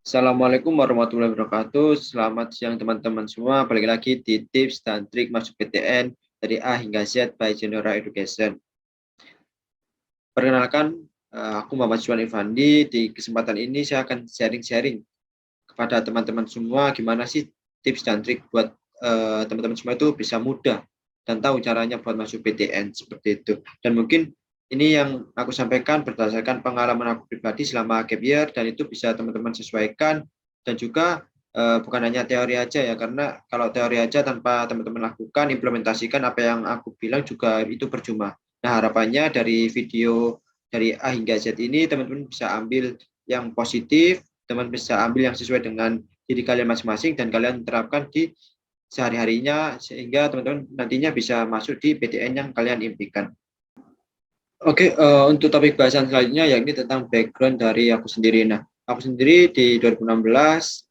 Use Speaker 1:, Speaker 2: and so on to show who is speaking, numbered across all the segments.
Speaker 1: Assalamualaikum warahmatullahi wabarakatuh. Selamat siang teman-teman semua. Balik lagi di tips dan trik masuk PTN dari A hingga Z by Genera Education. Perkenalkan, aku Muhammad Juan Irfandi. Di kesempatan ini saya akan sharing-sharing kepada teman-teman semua gimana sih tips dan trik buat teman-teman semua itu bisa mudah dan tahu caranya buat masuk PTN seperti itu. Dan mungkin ini yang aku sampaikan berdasarkan pengalaman aku pribadi selama gap year, dan itu bisa teman-teman sesuaikan. Dan juga bukan hanya teori aja ya, karena kalau teori aja tanpa teman-teman lakukan, implementasikan apa yang aku bilang juga itu percuma. Nah, harapannya dari video dari A hingga Z ini teman-teman bisa ambil yang positif, teman bisa ambil yang sesuai dengan diri kalian masing-masing dan kalian terapkan di sehari-harinya sehingga teman-teman nantinya bisa masuk di PTN yang kalian impikan. Oke, untuk topik bahasan selanjutnya yakni tentang background dari aku sendiri. Nah, aku sendiri di 2016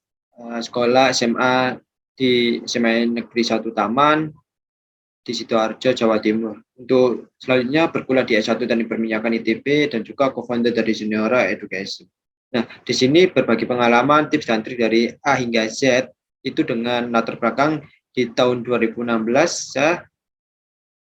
Speaker 1: sekolah SMA di SMA Negeri 1 Taman di Sidoarjo, Jawa Timur. Untuk selanjutnya berkuliah di S1 Teknik Perminyakan ITB dan juga co-founder dari Juniora Education. Nah, di sini berbagi pengalaman, tips dan trik dari A hingga Z itu dengan latar belakang di tahun 2016 saya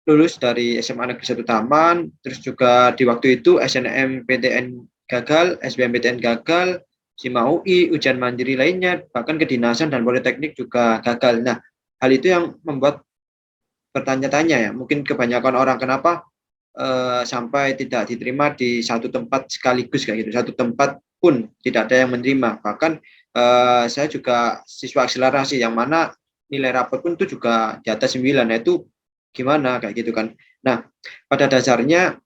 Speaker 1: lulus dari SMA Negeri 1 Taman, terus juga di waktu itu SNMPTN gagal, SBMPTN gagal, SIMA UI, ujian mandiri lainnya, bahkan kedinasan dan politeknik juga gagal. Nah, hal itu yang membuat bertanya-tanya ya, mungkin kebanyakan orang kenapa sampai tidak diterima di satu tempat sekaligus kayak gitu, satu tempat pun tidak ada yang menerima. Bahkan saya juga siswa akselerasi yang mana nilai rapot pun itu juga di atas 9. Nah, itu gimana kayak gitu kan. Nah, pada dasarnya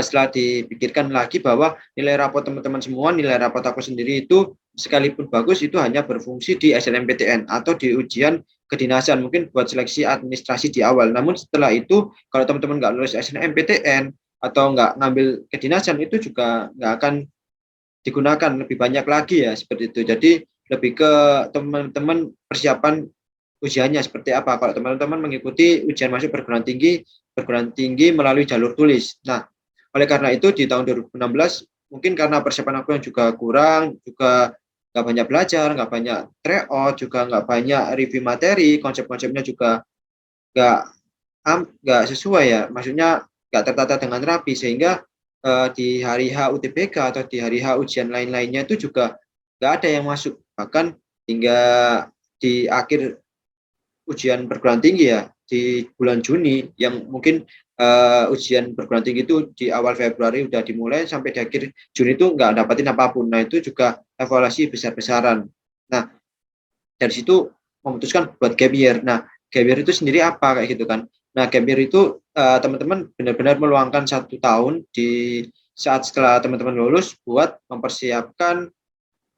Speaker 1: setelah dipikirkan lagi bahwa nilai rapot teman-teman semua, nilai rapot aku sendiri itu sekalipun bagus itu hanya berfungsi di SNMPTN atau di ujian kedinasan, mungkin buat seleksi administrasi di awal. Namun setelah itu kalau teman-teman nggak lulus SNMPTN atau nggak ngambil kedinasan itu juga nggak akan digunakan lebih banyak lagi ya seperti itu. Jadi lebih ke teman-teman persiapan ujiannya seperti apa. Kalau teman-teman mengikuti ujian masuk perguruan tinggi melalui jalur tulis. Nah, oleh karena itu di tahun 2016 mungkin karena persiapan aku yang juga kurang, juga nggak banyak belajar, nggak banyak tryout, juga nggak banyak review materi, konsep-konsepnya juga nggak nggak sesuai ya, maksudnya nggak tertata dengan rapi, sehingga di hari H UTBK atau di hari H ujian lain-lainnya itu juga nggak ada yang masuk. Bahkan hingga di akhir ujian perguruan tinggi ya di bulan Juni, yang mungkin ujian perguruan tinggi itu di awal Februari udah dimulai sampai di akhir Juni itu nggak dapatin apapun. Nah, itu juga evaluasi besar-besaran. Nah, dari situ memutuskan buat gap year. Nah, gap year itu sendiri apa kayak gitu kan. Nah, gap year itu teman-teman benar-benar meluangkan 1 tahun di saat setelah teman-teman lulus buat mempersiapkan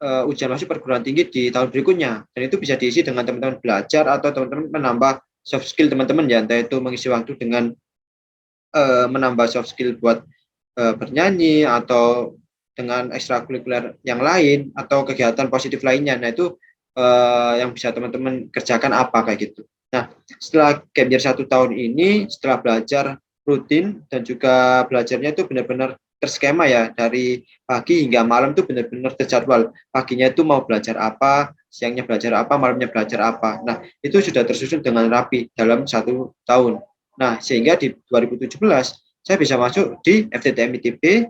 Speaker 1: ujian masuk perguruan tinggi di tahun berikutnya. Dan itu bisa diisi dengan teman-teman belajar atau teman-teman menambah soft skill teman-teman ya, entah itu mengisi waktu dengan menambah soft skill buat bernyanyi atau dengan ekstrakurikuler yang lain atau kegiatan positif lainnya. Nah, itu yang bisa teman-teman kerjakan apa kayak gitu. Nah, setelah gap year 1 tahun ini, setelah belajar rutin dan juga belajarnya itu benar-benar terskema ya, dari pagi hingga malam itu benar-benar terjadwal. Paginya itu mau belajar apa, siangnya belajar apa, malamnya belajar apa. Nah, itu sudah tersusun dengan rapi dalam 1 tahun. Nah, sehingga di 2017 saya bisa masuk di FTTM ITB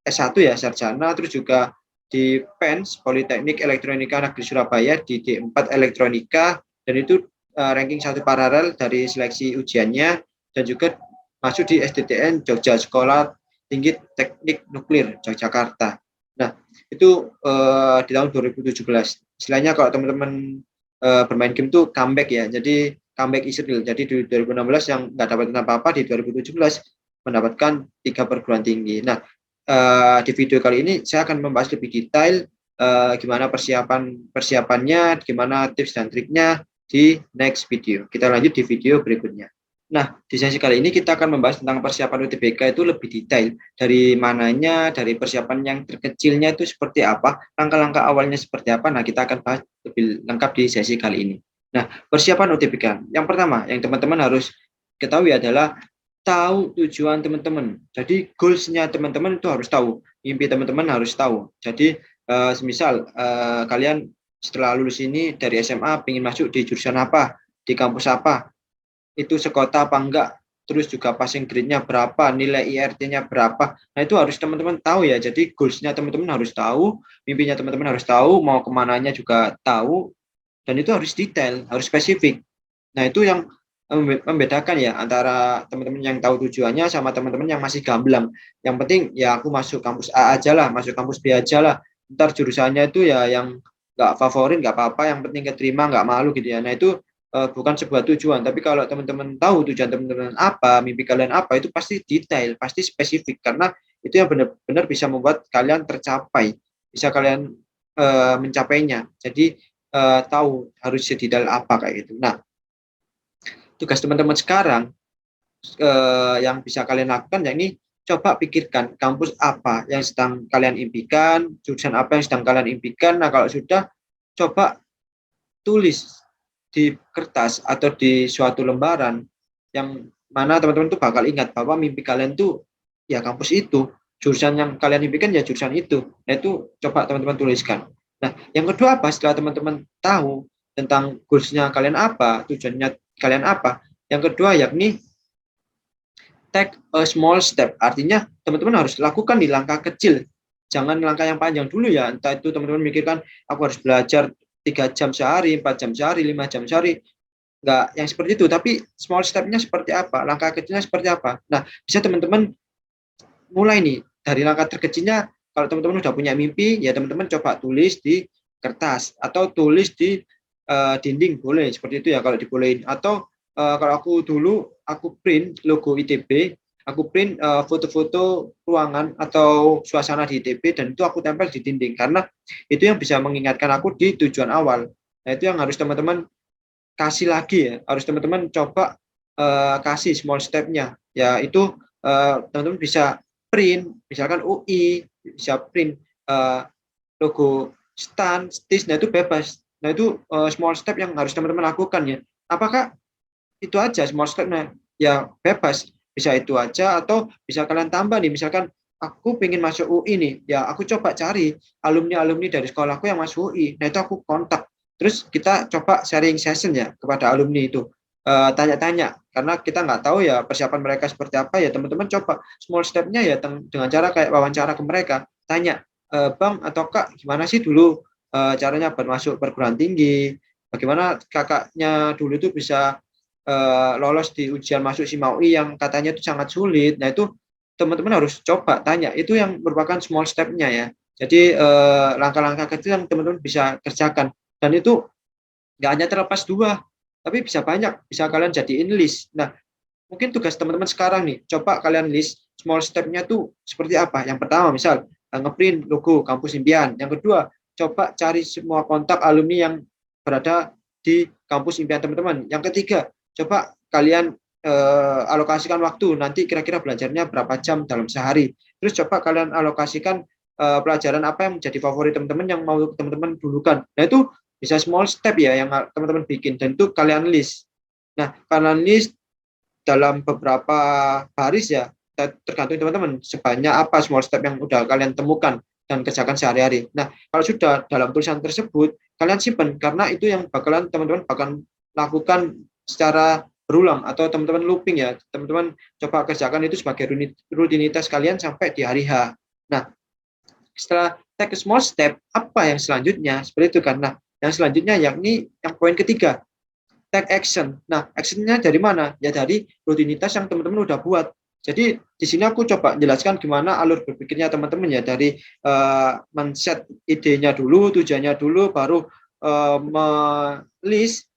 Speaker 1: S1 ya, sarjana, terus juga di PENS Politeknik Elektronika Negeri Surabaya di D4 Elektronika, dan itu ranking 1 paralel dari seleksi ujiannya, dan juga masuk di STTN Jogja, Sekolah Tinggi Teknik Nuklir Yogyakarta. Nah, itu di tahun 2017. Istilahnya kalau teman-teman bermain game tuh comeback ya. Jadi comeback is real. Jadi di 2016 yang nggak dapat apa-apa, di 2017 mendapatkan 3 perguruan tinggi. Nah, di video kali ini saya akan membahas lebih detail gimana persiapannya, gimana tips dan triknya di next video. Kita lanjut di video berikutnya. Nah, di sesi kali ini kita akan membahas tentang persiapan UTBK itu lebih detail. Dari mananya, dari persiapan yang terkecilnya itu seperti apa, langkah-langkah awalnya seperti apa. Nah, kita akan bahas lebih lengkap di sesi kali ini. Nah, persiapan UTBK. Yang pertama, yang teman-teman harus ketahui adalah tahu tujuan teman-teman. Jadi goals-nya teman-teman itu harus tahu, mimpi teman-teman harus tahu. Jadi Semisal kalian setelah lulus ini dari SMA ingin masuk di jurusan apa, di kampus apa, itu sekota apa enggak, terus juga passing grade-nya berapa, nilai IRT-nya berapa. Nah, itu harus teman-teman tahu ya. Jadi goals-nya teman-teman harus tahu, mimpinya teman-teman harus tahu, mau kemananya juga tahu, dan itu harus detail, harus spesifik. Nah, itu yang membedakan ya antara teman-teman yang tahu tujuannya sama teman-teman yang masih gamblang. Yang penting ya aku masuk kampus A aja lah, masuk kampus B aja lah. Ntar jurusannya itu ya yang nggak favorit, nggak apa-apa, yang penting keterima, nggak malu gitu ya. Nah, itu bukan sebuah tujuan. Tapi kalau teman-teman tahu tujuan teman-teman apa, mimpi kalian apa, itu pasti detail, pasti spesifik. Karena itu yang benar-benar bisa membuat kalian tercapai, bisa kalian mencapainya. Jadi tahu harus sedetail apa kayak gitu. Nah, tugas teman-teman sekarang yang bisa kalian lakukan yakni coba pikirkan kampus apa yang sedang kalian impikan, jurusan apa yang sedang kalian impikan. Nah, kalau sudah, coba tulis di kertas atau di suatu lembaran yang mana teman-teman tuh bakal ingat bahwa mimpi kalian tuh ya kampus itu, jurusan yang kalian impikan ya jurusan itu. Nah, itu coba teman-teman tuliskan. Nah, yang kedua apa? Setelah teman-teman tahu tentang goalsnya kalian apa, tujuannya kalian apa, yang kedua yakni take a small step. Artinya teman-teman harus lakukan di langkah kecil. Jangan langkah yang panjang dulu ya. Entah itu teman-teman mikirkan aku harus belajar 3 jam sehari, 4 jam sehari, 5 jam sehari. Enggak yang seperti itu, tapi small step-nya seperti apa, langkah kecilnya seperti apa. Nah, bisa teman-teman mulai nih dari langkah terkecilnya. Kalau teman-teman udah punya mimpi, ya teman-teman coba tulis di kertas atau tulis di dinding, boleh seperti itu ya kalau dibolehin. Atau kalau aku dulu aku print logo ITB, aku print foto-foto ruangan atau suasana di ITB, dan itu aku tempel di dinding karena itu yang bisa mengingatkan aku di tujuan awal. Nah, itu yang harus teman-teman kasih lagi ya, harus teman-teman coba kasih small step-nya. Ya itu teman-teman bisa print, misalkan UI, bisa print logo stand, stis, nah itu bebas. Nah, itu small step yang harus teman-teman lakukan ya. Apakah itu aja small step-nya? Ya bebas, bisa itu aja atau bisa kalian tambah nih, misalkan aku pengen masuk UI nih, ya aku coba cari alumni-alumni dari sekolahku yang masuk UI. Nah, itu aku kontak. Terus kita coba sharing session ya kepada alumni itu. Tanya-tanya, karena kita nggak tahu ya persiapan mereka seperti apa ya, teman-teman coba small step-nya ya dengan cara kayak wawancara ke mereka. Tanya, Bang atau Kak, gimana sih dulu caranya masuk perguruan tinggi? Bagaimana kakaknya dulu itu bisa lolos di ujian masuk SIMA UI yang katanya itu sangat sulit. Nah, itu teman-teman harus coba tanya. Itu yang merupakan small step-nya ya. Jadi langkah-langkah kecil yang teman-teman bisa kerjakan. Dan itu nggak hanya terlepas dua, tapi bisa banyak. Bisa kalian jadiin list. Nah, mungkin tugas teman-teman sekarang nih, coba kalian list small step-nya tuh seperti apa. Yang pertama, misal ngeprint logo kampus impian. Yang kedua, coba cari semua kontak alumni yang berada di kampus impian teman-teman. Yang ketiga, coba kalian alokasikan waktu, nanti kira-kira belajarnya berapa jam dalam sehari. Terus coba kalian alokasikan pelajaran apa yang menjadi favorit teman-teman yang mau teman-teman dulukan. Nah, itu bisa small step ya yang teman-teman bikin, dan itu kalian list. Nah, kalian list dalam beberapa baris ya, tergantung teman-teman sebanyak apa small step yang udah kalian temukan dan kerjakan sehari-hari. Nah, kalau sudah dalam tulisan tersebut, kalian simpan karena itu yang bakalan teman-teman bakal lakukan secara berulang atau teman-teman looping ya. Teman-teman coba kerjakan itu sebagai rutinitas kalian sampai di hari H. Nah, setelah take a small step, apa yang selanjutnya? Seperti itu kan. Nah, yang selanjutnya yakni yang poin ketiga, take action. Nah, actionnya dari mana? Ya dari rutinitas yang teman-teman udah buat. Jadi di sini aku coba jelaskan gimana alur berpikirnya teman-teman ya, dari men-set idenya dulu, tujuannya dulu, baru list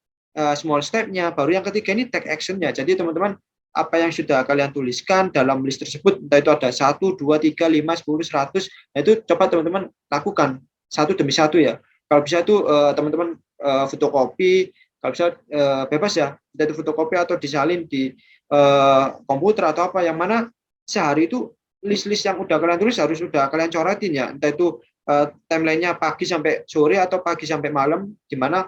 Speaker 1: small step-nya, baru yang ketiga ini take action-nya. Jadi teman-teman apa yang sudah kalian tuliskan dalam list tersebut, entah itu ada 1, 2, 3, 5, 10, 100, nah itu coba teman-teman lakukan satu demi satu ya. Kalau bisa itu teman-teman fotokopi, kalau bisa bebas ya, dari fotokopi atau disalin di komputer atau apa, yang mana sehari itu list-list yang udah kalian tulis harus sudah kalian coretin ya, entah itu timelinenya pagi sampai sore atau pagi sampai malam, gimana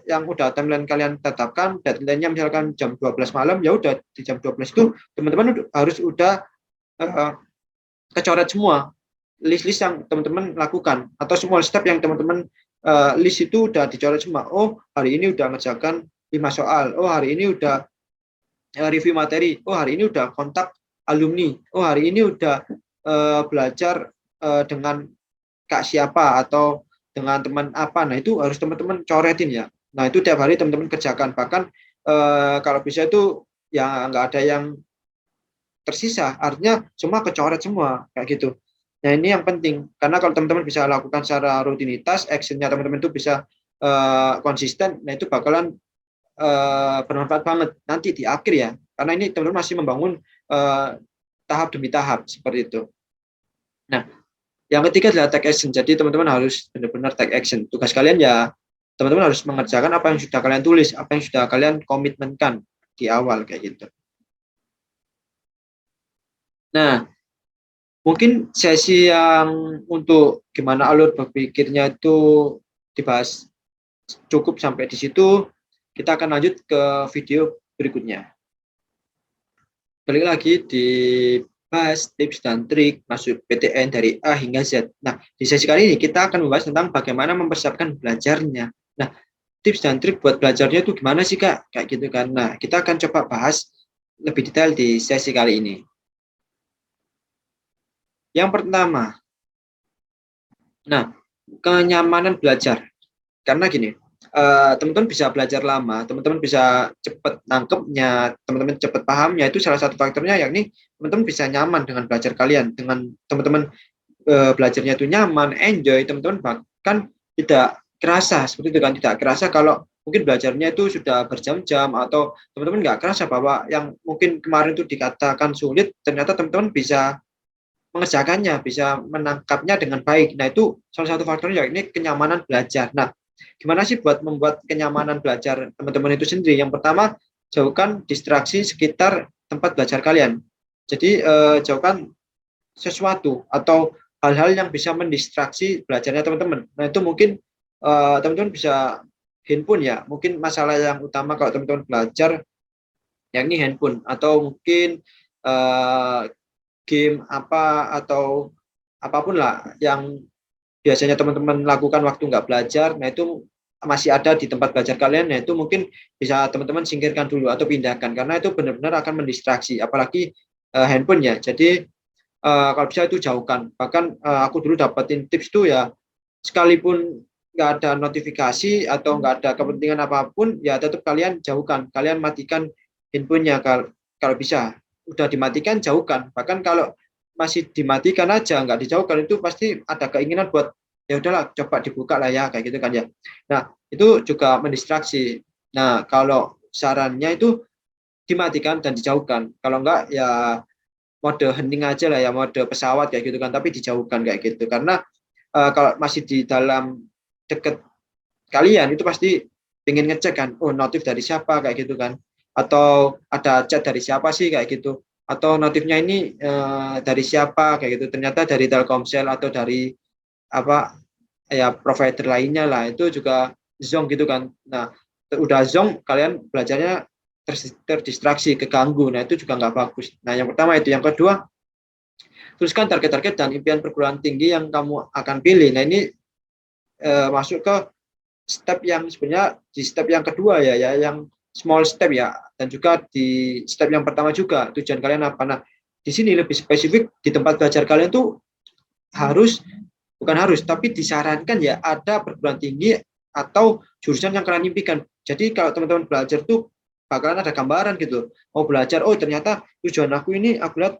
Speaker 1: yang udah timeline kalian tetapkan, deadline-nya misalkan jam 12 malam, ya udah di jam 12 itu teman-teman harus udah kecoret semua list-list yang teman-teman lakukan atau small step yang teman-teman list itu udah dicoret semua. Oh, hari ini udah ngerjakan 5 soal. Oh, hari ini udah review materi. Oh, hari ini udah kontak alumni. Oh, hari ini udah belajar dengan kak siapa atau dengan teman apa. Nah, itu harus teman-teman coretin ya. Nah, itu tiap hari teman-teman kerjakan. Bahkan kalau bisa itu ya nggak ada yang tersisa, artinya semua kecoret semua kayak gitu. Nah, ini yang penting karena kalau teman-teman bisa lakukan secara rutinitas, actionnya teman-teman itu bisa konsisten, nah itu bakalan bermanfaat banget nanti di akhir ya, karena ini teman-teman masih membangun tahap demi tahap seperti itu. Nah, yang ketiga adalah take action. Jadi teman-teman harus benar-benar take action. Tugas kalian ya teman-teman harus mengerjakan apa yang sudah kalian tulis, apa yang sudah kalian komitmenkan di awal kayak gitu. Nah, mungkin sesi yang untuk gimana alur berpikirnya itu dibahas cukup sampai di situ. Kita akan lanjut ke video berikutnya. Balik lagi di bahas tips dan trik masuk PTN dari A hingga Z. Nah, di sesi kali ini kita akan membahas tentang bagaimana mempersiapkan belajarnya. Nah, tips dan trik buat belajarnya itu gimana sih, Kak? Kayak gitu kan. Nah, kita akan coba bahas lebih detail di sesi kali ini. Yang pertama, nah, kenyamanan belajar. Karena gini, teman-teman bisa belajar lama, teman-teman bisa cepat nangkepnya, teman-teman cepat pahamnya, itu salah satu faktornya yakni teman-teman bisa nyaman dengan belajar kalian, dengan teman-teman belajarnya itu nyaman, enjoy, teman-teman bahkan tidak kerasa seperti itu kan, tidak kerasa kalau mungkin belajarnya itu sudah berjam-jam atau teman-teman nggak kerasa bahwa yang mungkin kemarin itu dikatakan sulit, ternyata teman-teman bisa mengerjakannya, bisa menangkapnya dengan baik. Nah, itu salah satu faktornya yakni kenyamanan belajar. Nah, gimana sih buat membuat kenyamanan belajar teman-teman itu sendiri? Yang pertama, jauhkan distraksi sekitar tempat belajar kalian. Jadi jauhkan sesuatu atau hal-hal yang bisa mendistraksi belajarnya teman-teman. Nah, itu mungkin teman-teman bisa handphone ya. Mungkin masalah yang utama kalau teman-teman belajar yakni handphone atau mungkin game apa atau apapun lah yang biasanya teman-teman lakukan waktu nggak belajar, nah itu masih ada di tempat belajar kalian, nah itu mungkin bisa teman-teman singkirkan dulu atau pindahkan karena itu benar-benar akan mendistraksi, apalagi handphone ya. Jadi kalau bisa itu jauhkan. Bahkan aku dulu dapetin tips itu ya, sekalipun nggak ada notifikasi atau nggak ada kepentingan apapun, ya tetap kalian jauhkan, kalian matikan handphonenya kalau bisa. Udah dimatikan, jauhkan. Bahkan kalau masih dimatikan aja, nggak dijauhkan, itu pasti ada keinginan buat ya udahlah coba dibuka lah ya kayak gitu kan ya. Nah, itu juga mendistraksi. Nah, kalau sarannya itu dimatikan dan dijauhkan. Kalau enggak ya mode hening aja lah ya, mode pesawat kayak gitu kan, tapi dijauhkan kayak gitu. Karena kalau masih di dalam deket kalian itu pasti pengen ngecek kan, oh notif dari siapa kayak gitu kan, atau ada chat dari siapa sih kayak gitu, atau notifnya ini dari siapa kayak gitu, ternyata dari Telkomsel atau dari apa ya provider lainnya lah, itu juga zonk gitu kan. Nah, udah zonk kalian belajarnya terdistraksi, keganggu, nah itu juga nggak bagus. Nah, yang pertama itu. Yang kedua, tuliskan target-target dan impian perguruan tinggi yang kamu akan pilih. Nah, ini masuk ke step yang sebenarnya di step yang kedua ya, yang small step ya, dan juga di step yang pertama juga tujuan kalian apa. Nah, di sini lebih spesifik di tempat belajar kalian tuh harus, bukan harus, tapi disarankan ya ada perguruan tinggi atau jurusan yang kalian impikan. Jadi kalau teman-teman belajar tuh bakalan ada gambaran gitu. Mau belajar, oh ternyata tujuan aku ini, aku lihat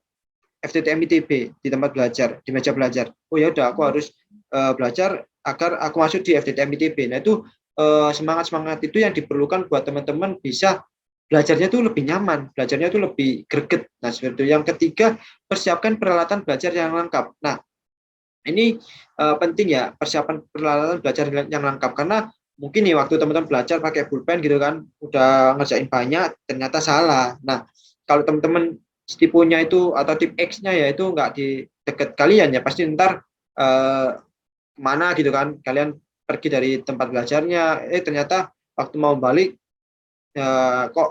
Speaker 1: FTTM ITB di tempat belajar, di meja belajar. Oh ya udah, aku harus belajar agar aku masuk di FTTM ITB. Nah, itu semangat-semangat itu yang diperlukan buat teman-teman bisa belajarnya itu lebih nyaman, belajarnya itu lebih greget. Nah, seperti itu. Yang ketiga, persiapkan peralatan belajar yang lengkap. Nah, ini penting ya, persiapan peralatan belajar yang lengkap, karena mungkin nih waktu teman-teman belajar pakai pulpen gitu kan, udah ngerjain banyak, ternyata salah. Nah, kalau teman-teman tipunya itu atau tip X-nya ya itu nggak di dekat kalian ya, pasti ntar kemana gitu kan, kalian pergi dari tempat belajarnya, ternyata waktu mau balik kok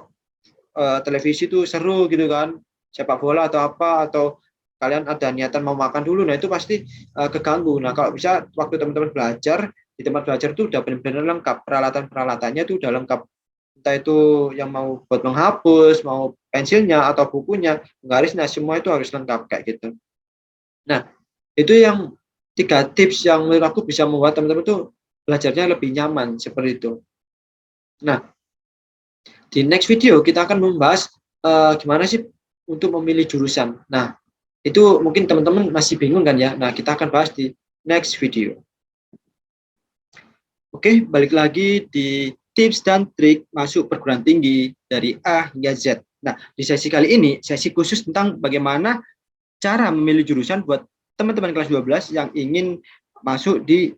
Speaker 1: televisi tuh seru gitu kan, sepak bola atau apa, atau kalian ada niatan mau makan dulu, nah itu pasti keganggu. Nah kalau bisa waktu teman-teman belajar di tempat belajar itu udah benar-benar lengkap, peralatannya itu udah lengkap, entah itu yang mau buat menghapus, mau pensilnya atau bukunya, garisnya, semua itu harus lengkap kayak gitu. Nah itu yang 3 tips yang menurut aku bisa membuat teman-teman tuh belajarnya lebih nyaman seperti itu. Nah di next video kita akan membahas gimana sih untuk memilih jurusan. Nah itu mungkin teman-teman masih bingung kan ya. Nah kita akan bahas di next video. Oke, balik lagi di tips dan trik masuk perguruan tinggi dari A hingga Z. Nah, di sesi kali ini, sesi khusus tentang bagaimana cara memilih jurusan buat teman-teman kelas 12 yang ingin masuk di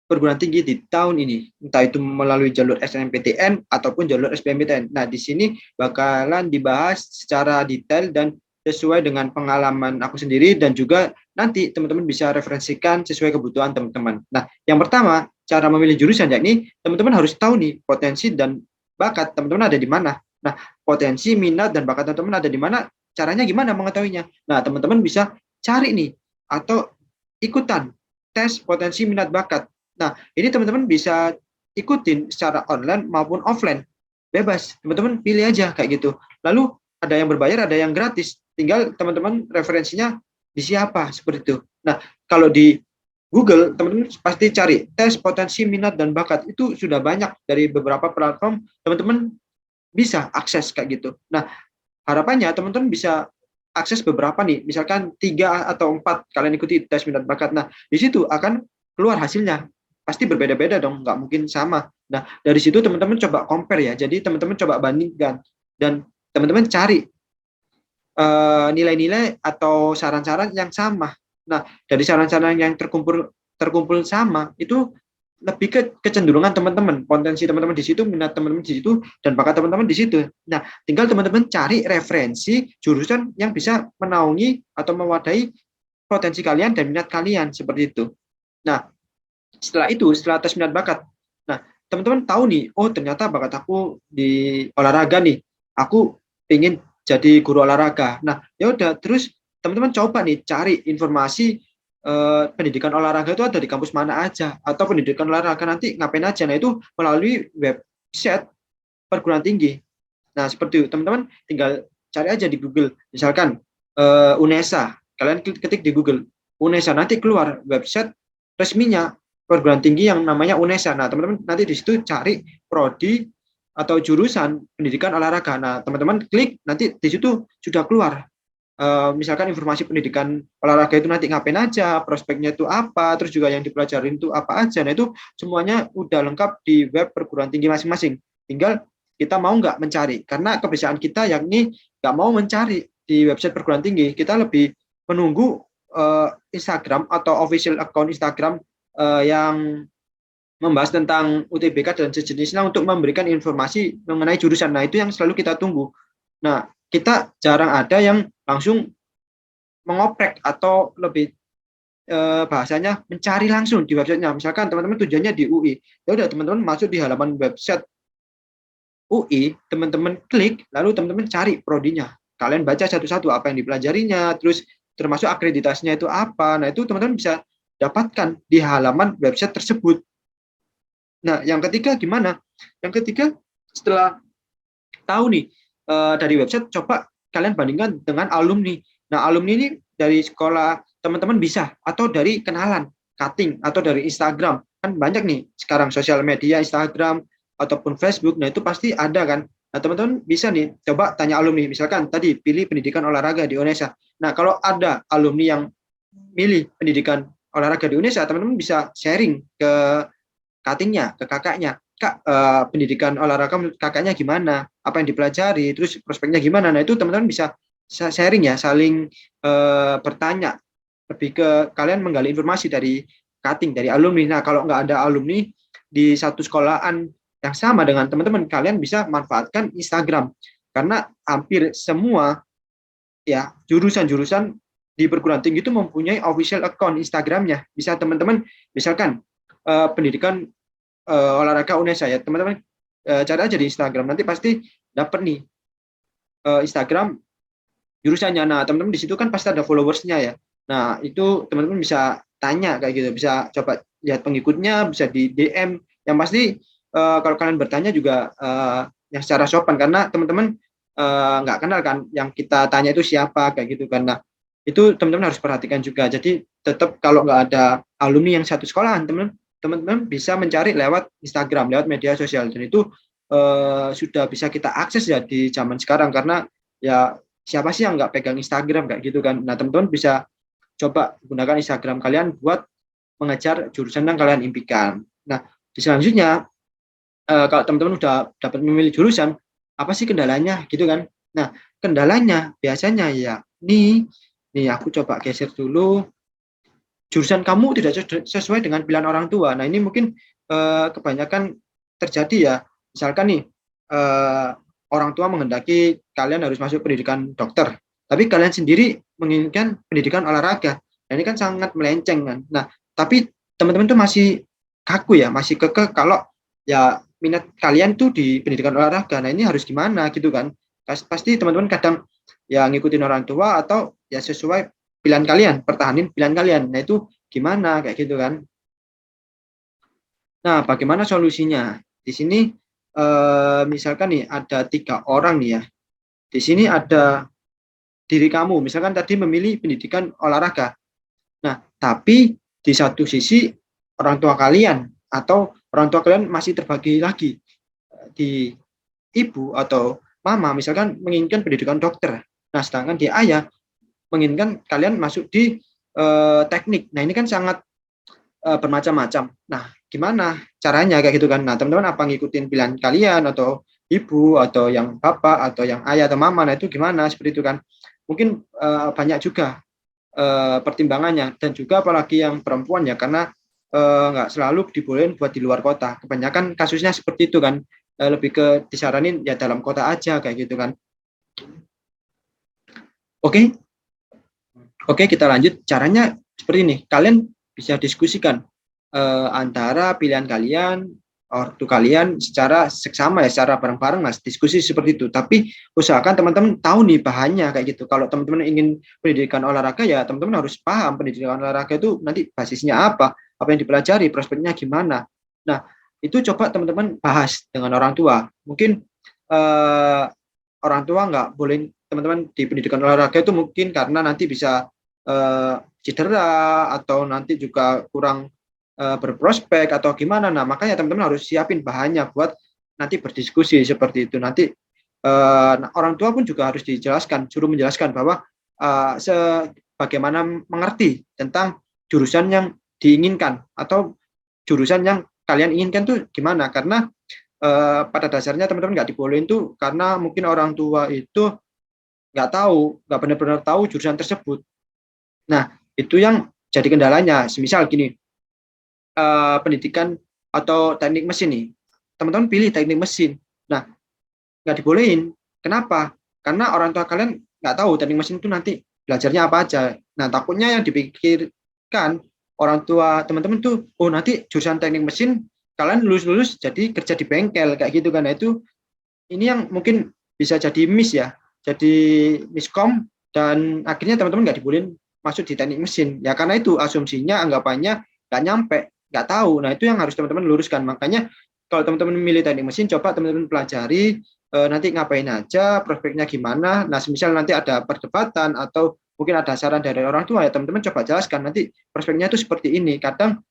Speaker 1: perguruan tinggi di tahun ini. Entah itu melalui jalur SNMPTN ataupun jalur SBMPTN. Nah, di sini bakalan dibahas secara detail dan sesuai dengan pengalaman aku sendiri dan juga nanti teman-teman bisa referensikan sesuai kebutuhan teman-teman. Nah, yang pertama, cara memilih jurusan yakni teman-teman harus tahu nih potensi dan bakat teman-teman ada di mana. Nah, potensi, minat dan bakat teman-teman ada di mana? Caranya gimana mengetahuinya? Nah, teman-teman bisa cari nih atau ikutan tes potensi minat bakat. Nah, ini teman-teman bisa ikutin secara online maupun offline. Bebas, teman-teman pilih aja kayak gitu. Lalu ada yang berbayar, ada yang gratis. Tinggal teman-teman referensinya di siapa seperti itu. Nah, kalau di Google, teman-teman pasti cari tes potensi minat dan bakat. Itu sudah banyak dari beberapa platform, teman-teman bisa akses kayak gitu. Nah, harapannya teman-teman bisa akses beberapa nih, misalkan 3 atau 4 kalian ikuti tes minat bakat. Nah, di situ akan keluar hasilnya. Pasti berbeda-beda dong, nggak mungkin sama. Nah, dari situ teman-teman coba compare ya. Jadi teman-teman coba bandingkan dan teman-teman cari nilai-nilai atau saran-saran yang sama. Nah, dari saran-saran yang terkumpul sama itu lebih ke kecenderungan teman-teman, potensi teman-teman di situ, minat teman-teman di situ, dan bakat teman-teman di situ. Nah, tinggal teman-teman cari referensi jurusan yang bisa menaungi atau mewadahi potensi kalian dan minat kalian seperti itu. Nah, setelah itu, setelah tes minat bakat, nah teman-teman tahu nih, oh ternyata bakat aku di olahraga nih, aku ingin jadi guru olahraga. Nah, ya udah, terus teman-teman coba nih cari informasi pendidikan olahraga itu ada di kampus mana aja, atau pendidikan olahraga nanti ngapain aja. Nah, itu melalui website perguruan tinggi. Nah, seperti itu, teman-teman tinggal cari aja di Google, misalkan UNESA, kalian ketik di Google UNESA, nanti keluar website resminya perguruan tinggi yang namanya UNESA. Nah, teman-teman nanti di situ cari prodi atau jurusan pendidikan olahraga. Nah, teman-teman klik, nanti di situ sudah keluar misalkan informasi pendidikan olahraga itu nanti ngapain aja, prospeknya itu apa, terus juga yang dipelajarin itu apa aja. Nah, itu semuanya udah lengkap di web perguruan tinggi masing-masing. Tinggal kita mau nggak mencari, karena kebiasaan kita yakni nggak mau mencari di website perguruan tinggi, kita lebih menunggu Instagram atau official account Instagram yang membahas tentang UTBK dan sejenisnya untuk memberikan informasi mengenai jurusan. Nah, itu yang selalu kita tunggu. Nah, kita jarang ada yang langsung mengoprek atau lebih bahasanya mencari langsung di websitenya. Misalkan teman-teman tujuannya di UI, ya udah teman-teman masuk di halaman website UI, teman-teman klik, lalu teman-teman cari prodinya. Kalian baca satu-satu apa yang dipelajarinya, terus termasuk akreditasinya itu apa. Nah, itu teman-teman bisa dapatkan di halaman website tersebut. Nah, yang ketiga gimana? Yang ketiga, setelah tahu nih dari website, coba kalian bandingkan dengan alumni. Nah, alumni ini dari sekolah teman-teman bisa, atau dari kenalan, cutting, atau dari Instagram. Kan banyak nih sekarang sosial media, Instagram, ataupun Facebook, nah itu pasti ada kan. Nah, teman-teman bisa nih, coba tanya alumni. Misalkan tadi pilih pendidikan olahraga di UNESA. Nah, kalau ada alumni yang milih pendidikan olahraga di UNESA, teman-teman bisa sharing ke cuttingnya, ke kakaknya. Kak, pendidikan olahraga menurut kakaknya gimana? Apa yang dipelajari? Terus prospeknya gimana? Nah, itu teman-teman bisa sharing ya, saling bertanya. Lebih ke kalian menggali informasi dari cutting, dari alumni. Nah, kalau nggak ada alumni di satu sekolahan yang sama dengan teman-teman, kalian bisa manfaatkan Instagram. Karena hampir semua ya jurusan-jurusan di perguruan tinggi itu mempunyai official account Instagramnya. Bisa teman-teman, misalkan pendidikan olahraga UNESA ya, teman-teman cari aja di Instagram, nanti pasti dapat nih Instagram jurusannya. Nah, teman-teman di situ kan pasti ada followersnya ya. Nah, itu teman-teman bisa tanya kayak gitu, bisa coba lihat pengikutnya, bisa di DM. Yang pasti kalau kalian bertanya juga yang secara sopan, karena teman-teman nggak kenal kan yang kita tanya itu siapa kayak gitu kan. Nah, itu teman-teman harus perhatikan juga. Jadi tetap kalau nggak ada alumni yang satu sekolahan, teman-teman bisa mencari lewat Instagram, lewat media sosial, dan itu sudah bisa kita akses ya di zaman sekarang, karena ya siapa sih yang nggak pegang Instagram kayak gitu kan. Nah, teman-teman bisa coba gunakan Instagram kalian buat mengejar jurusan yang kalian impikan. Nah, di selanjutnya kalau teman-teman udah dapat memilih jurusan, apa sih kendalanya gitu kan. Nah, kendalanya biasanya ya nih aku coba geser dulu, jurusan kamu tidak sesuai dengan pilihan orang tua. Nah, ini mungkin kebanyakan terjadi ya. Misalkan nih orang tua menghendaki kalian harus masuk pendidikan dokter, tapi kalian sendiri menginginkan pendidikan olahraga. Nah, ini kan sangat melenceng kan. Nah, tapi teman-teman tuh masih kaku ya, masih kekeh kalau ya minat kalian tuh di pendidikan olahraga. Nah, ini harus gimana gitu kan. Pasti teman-teman kadang ya ngikutin orang tua atau ya sesuai pilihan kalian, pertahanin pilihan kalian. Nah, itu gimana kayak gitu kan. Nah, bagaimana solusinya? Di sini misalkan nih ada 3 orang nih ya. Di sini ada diri kamu, misalkan tadi memilih pendidikan olahraga. Nah, tapi di satu sisi orang tua kalian atau orang tua kalian masih terbagi lagi di ibu atau mama misalkan menginginkan pendidikan dokter. Nah, sedangkan di ayah menginginkan kalian masuk di teknik. Nah, ini kan sangat bermacam-macam. Nah, gimana caranya kayak gitu kan? Nah, teman-teman apa ngikutin pilihan kalian atau ibu atau yang bapak atau yang ayah atau mama? Nah, itu gimana seperti itu kan? Mungkin banyak juga pertimbangannya, dan juga apalagi yang perempuan ya, karena nggak selalu dibolehin buat di luar kota. Kebanyakan kasusnya seperti itu kan, lebih ke disaranin ya dalam kota aja kayak gitu kan. Oke, oke, kita lanjut. Caranya seperti ini. Kalian bisa diskusikan antara pilihan kalian, ortu kalian secara seksama ya, secara bareng-bareng mas, diskusi seperti itu. Tapi usahakan teman-teman tahu nih bahannya kayak gitu. Kalau teman-teman ingin pendidikan olahraga ya teman-teman harus paham pendidikan olahraga itu nanti basisnya apa yang dipelajari, prospeknya gimana. Nah, itu coba teman-teman bahas dengan orang tua. Mungkin orang tua nggak boleh teman-teman di pendidikan olahraga itu mungkin karena nanti bisa cedera atau nanti juga kurang berprospek atau gimana. Nah, makanya teman-teman harus siapin bahannya buat nanti berdiskusi seperti itu. Nanti orang tua pun juga harus dijelaskan, suruh menjelaskan bahwa bagaimana mengerti tentang jurusan yang diinginkan atau jurusan yang kalian inginkan tuh gimana. Karena pada dasarnya teman-teman nggak dibolehin tuh karena mungkin orang tua itu nggak tahu, nggak benar-benar tahu jurusan tersebut. Nah, itu yang jadi kendalanya. Semisal gini, pendidikan atau teknik mesin nih, teman-teman pilih teknik mesin. Nah, nggak dibolehin. Kenapa? Karena orang tua kalian nggak tahu teknik mesin itu nanti belajarnya apa aja. Nah, takutnya yang dipikirkan orang tua teman-teman tuh, oh nanti jurusan teknik mesin kalian lulus-lulus jadi kerja di bengkel kayak gitu kan. Nah, itu ini yang mungkin bisa jadi miss ya, jadi miskom, dan akhirnya teman-teman nggak dibolehin masuk di teknik mesin ya, karena itu asumsinya anggapannya nggak nyampe, nggak tahu. Nah, itu yang harus teman-teman luruskan. Makanya kalau teman-teman memilih teknik mesin, coba teman-teman pelajari nanti ngapain aja, prospeknya gimana. Nah, semisal nanti ada perdebatan atau mungkin ada saran dari orang tua ya, teman-teman coba jelaskan nanti prospeknya itu seperti ini. Kadang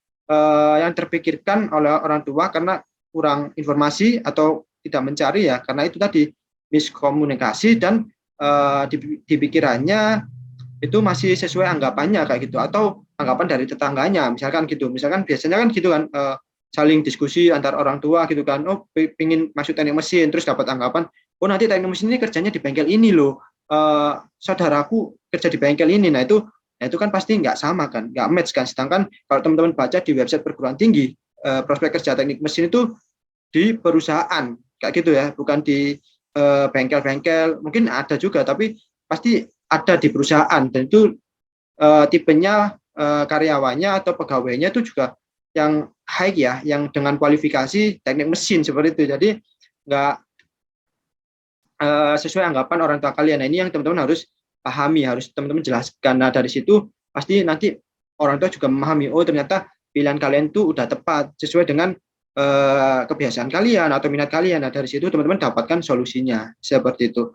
Speaker 1: yang terpikirkan oleh orang tua karena kurang informasi atau tidak mencari ya, karena itu tadi miskomunikasi dan di pikirannya itu masih sesuai anggapannya kayak gitu, atau anggapan dari tetangganya misalkan gitu. Misalkan biasanya kan gitu kan, saling diskusi antar orang tua gitu kan, oh pingin masuk teknik mesin, terus dapat anggapan, oh nanti teknik mesin ini kerjanya di bengkel ini loh, saudaraku kerja di bengkel ini. Nah, itu kan pasti nggak sama kan, nggak match kan. Sedangkan kalau teman-teman baca di website perguruan tinggi, prospek kerja teknik mesin itu di perusahaan kayak gitu ya, bukan di bengkel-bengkel. Mungkin ada juga, tapi pasti ada di perusahaan, dan itu tipenya karyawannya atau pegawainya itu juga yang high ya, yang dengan kualifikasi teknik mesin seperti itu. Jadi nggak sesuai anggapan orang tua kalian. Nah, ini yang teman-teman harus pahami, harus teman-teman jelaskan. Nah, dari situ pasti nanti orang tua juga memahami, oh ternyata pilihan kalian tuh udah tepat sesuai dengan kebiasaan kalian atau minat kalian. Nah, dari situ teman-teman dapatkan solusinya seperti itu.